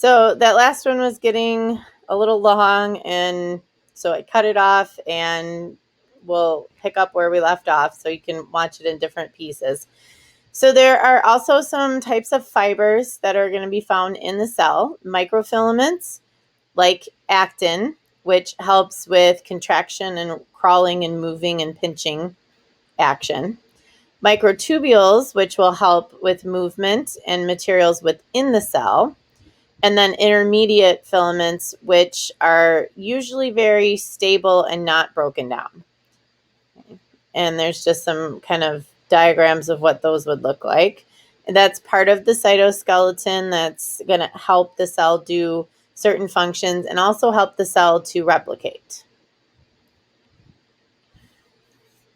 So that last one was getting a little long, and so I cut it off, and we'll pick up where we left off so you can watch it in different pieces. So there are also some types of fibers that are going to be found in the cell. Microfilaments, like actin, which helps with contraction and crawling and moving and pinching action. Microtubules, which will help with movement and materials within the cell. And then intermediate filaments, which are usually very stable and not broken down. Okay. And there's just some kind of diagrams of what those would look like. And that's part of the cytoskeleton that's going to help the cell do certain functions and also help the cell to replicate.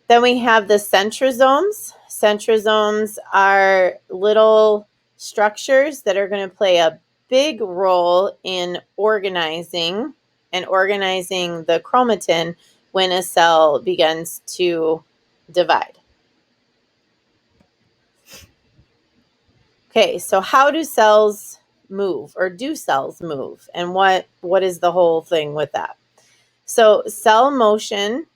Then we have the centrosomes. Centrosomes are little structures that are going to play a big role in organizing the chromatin when a cell begins to divide. Okay, so how do cells move, or do cells move, and what is the whole thing with that? So cell motion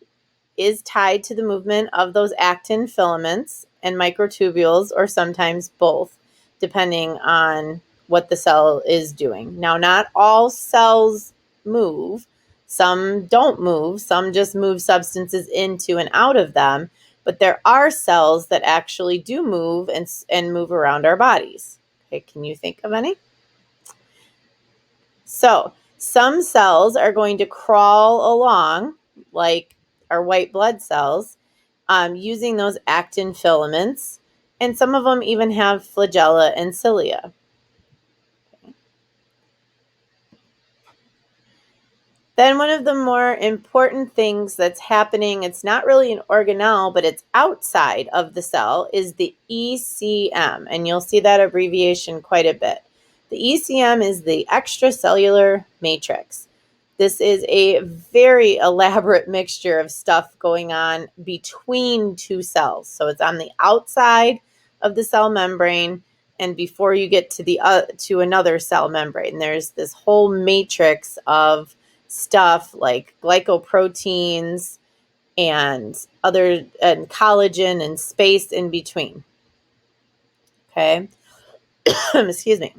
is tied to the movement of those actin filaments and microtubules, or sometimes both, depending on what the cell is doing. Now, not all cells move. Some don't move. Some just move substances into and out of them. But there are cells that actually do move and move around our bodies. Okay, can you think of any? So some cells are going to crawl along, like our white blood cells, using those actin filaments, and some of them even have flagella and cilia. Okay. Then one of the more important things that's happening, it's not really an organelle, but it's outside of the cell, is the ECM, and you'll see that abbreviation quite a bit. The ECM is the extracellular matrix. This is a very elaborate mixture of stuff going on between two cells. So it's on the outside of the cell membrane, and before you get to another cell membrane, there's this whole matrix of stuff like glycoproteins and collagen and space in between. Okay, excuse me.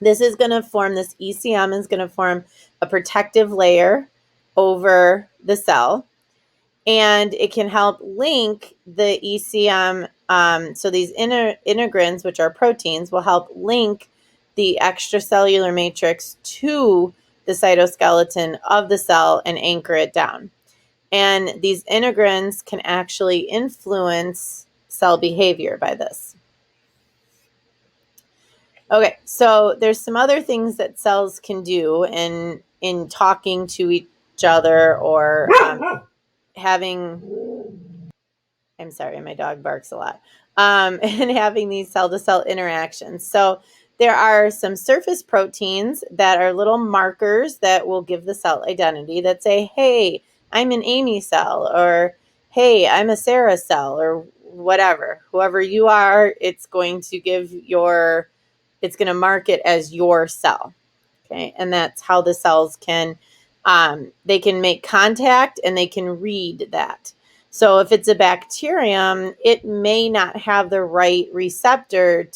This ECM is going to form a protective layer over the cell, and it can help link the ECM. So these integrins, which are proteins, will help link the extracellular matrix to the cytoskeleton of the cell and anchor it down. And these integrins can actually influence cell behavior by this. Okay, so there's some other things that cells can do in talking to each other, or I'm sorry, my dog barks a lot, and having these cell-to-cell interactions. So there are some surface proteins that are little markers that will give the cell identity that say, hey, I'm an Amy cell, or hey, I'm a Sarah cell, or whatever. Whoever you are, it's going to mark it as your cell. Okay, and that's how the cells they can make contact and they can read that. So if it's a bacterium, it may not have the right receptor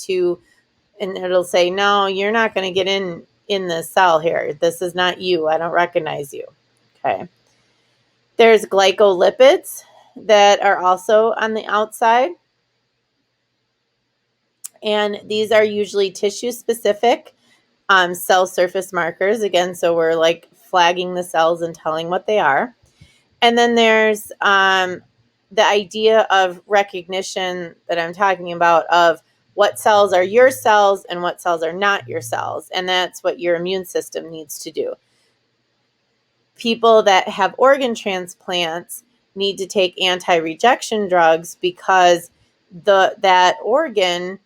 and it'll say, no, you're not going to get in the cell here. This is not you. I don't recognize you. Okay. There's glycolipids that are also on the outside. And these are usually tissue-specific cell surface markers. Again, so we're like flagging the cells and telling what they are. And then there's the idea of recognition that I'm talking about, of what cells are your cells and what cells are not your cells. And that's what your immune system needs to do. People that have organ transplants need to take anti-rejection drugs because that organ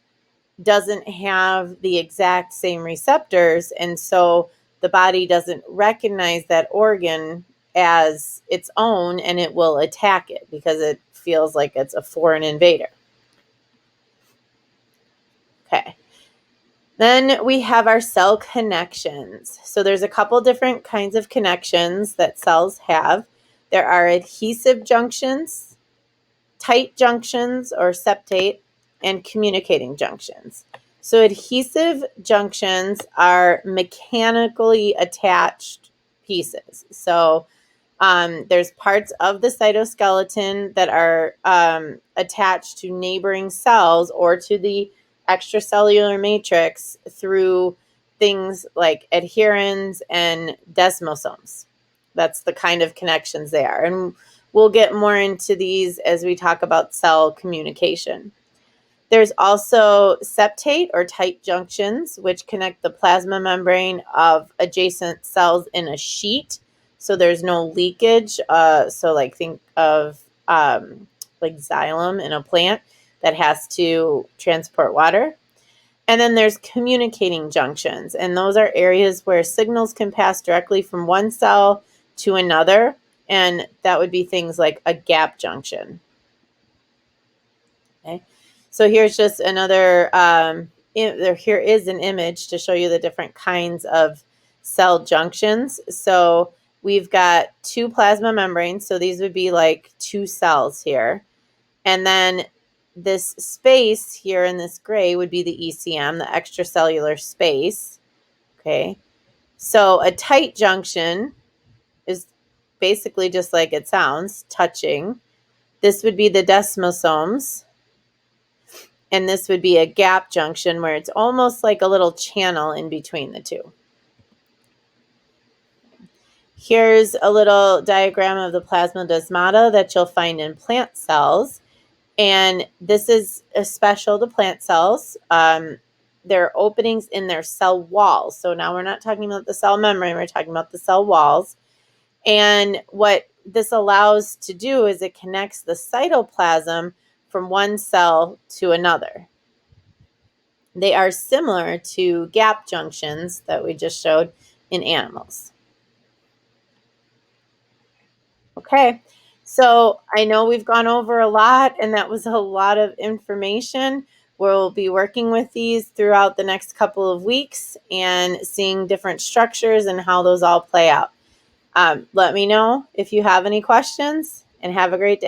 doesn't have the exact same receptors, and so the body doesn't recognize that organ as its own, and it will attack it because it feels like it's a foreign invader. Okay. Then we have our cell connections. So there's a couple different kinds of connections that cells have. There are adhesive junctions, tight junctions or septate, and communicating junctions. So adhesive junctions are mechanically attached pieces. So there's parts of the cytoskeleton that are attached to neighboring cells or to the extracellular matrix through things like adherins and desmosomes. That's the kind of connections they are. And we'll get more into these as we talk about cell communication. There's also septate or tight junctions, which connect the plasma membrane of adjacent cells in a sheet. So there's no leakage. So like think of like xylem in a plant that has to transport water. And then there's communicating junctions. And those are areas where signals can pass directly from one cell to another. And that would be things like a gap junction. Okay. So here's just another, here is an image to show you the different kinds of cell junctions. So we've got two plasma membranes. So these would be like two cells here. And then this space here in this gray would be the ECM, the extracellular space. Okay. So a tight junction is basically just like it sounds, touching. This would be the desmosomes. And this would be a gap junction where it's almost like a little channel in between the two. Here's a little diagram of the plasmodesmata that you'll find in plant cells. And this is special to plant cells. There are openings in their cell walls. So now we're not talking about the cell membrane, we're talking about the cell walls. And what this allows to do is it connects the cytoplasm from one cell to another. They are similar to gap junctions that we just showed in animals. Okay, so I know we've gone over a lot, and that was a lot of information. We'll be working with these throughout the next couple of weeks and seeing different structures and how those all play out. Let me know if you have any questions, and have a great day.